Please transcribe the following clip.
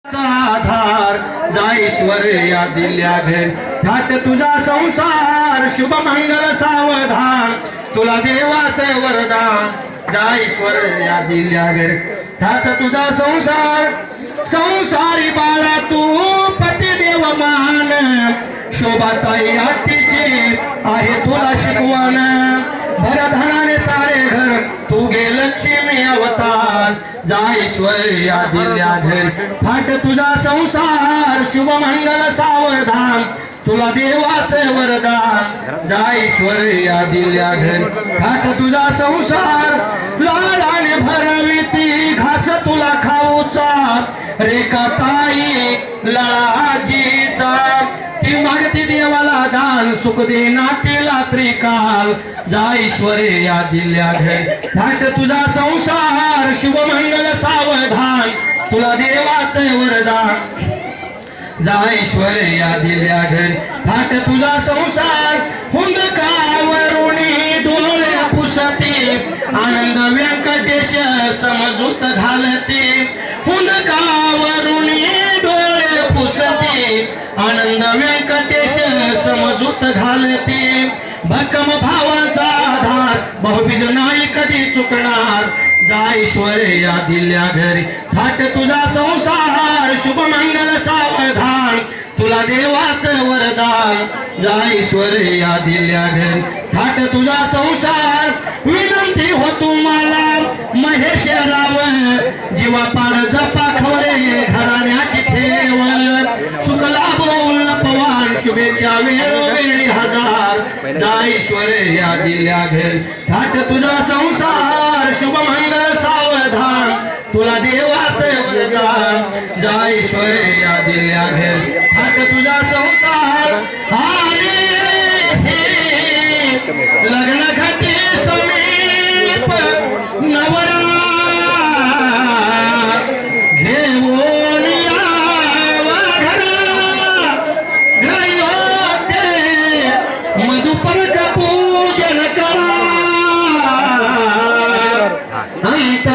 आधार जाईश्वर या दिल्या घर थाट तुझा संसार शुभ मंगल सावधान तुला देवाचं वरदान जाईश्वर या दिल्या घर थाट तुझा संसार संसारी बाळा तू पती देव मान शोभाताई आत्तीची आहे तुला शिकवण भरधनाने सारे घर तू गे लक्ष्मी अवतार जाईश्वर या दिल्या घर थाट तुझा संसार शुभ मंगल सावधान तुला देवाचे वरदान जाईश्वर या दिल्या घर थाट तुझा संसार लाडाने भरविती घास तुला खाऊचा रेखा ताई लळाजीचा ती मागती देवाला दान सुख देना तिला त्रिकाल जाईश्वर या दिल्या घर थाट तुझा संसार शुभ मंगल सावधान तुला देवाचे वरदान जाईश्वर या दिल्या घर थाट तुझा संसार हुंदकावरुणी डोळे पुसते आनंद व्यंकटेश समजूत घालते हुंदकावरुणी डोळे पुसते आनंद व्यंकटेश समजूत घालते भक्कम भावाचा आधार बहुबीज नाही कधी चुकणार जाईश्वर या दिल्या घरी थाट तुझा संसार शुभ मंगल सावधान तुला देवाचं वरदान जाईश्वर या दिल्या घरी थाट तुझा संसार विनंती हो तुम्हाला महेश राव जीवापाड जपा खवरे घराण्याची ठेव सुख लाभ पवान शुभेच्छा वेळोवेळी हजार जाईश्वर या दिल्या घर थाट तुझा संसार शुभ मंगल सावधान तुला देवाचे वरदान जाईश्वर या दिल्या घर थाट तुझा संसार आले लग्न घाटी समीप नवरा घेऊन यावा घरा ग्रयोते मधुपर्क पूजन करा अंत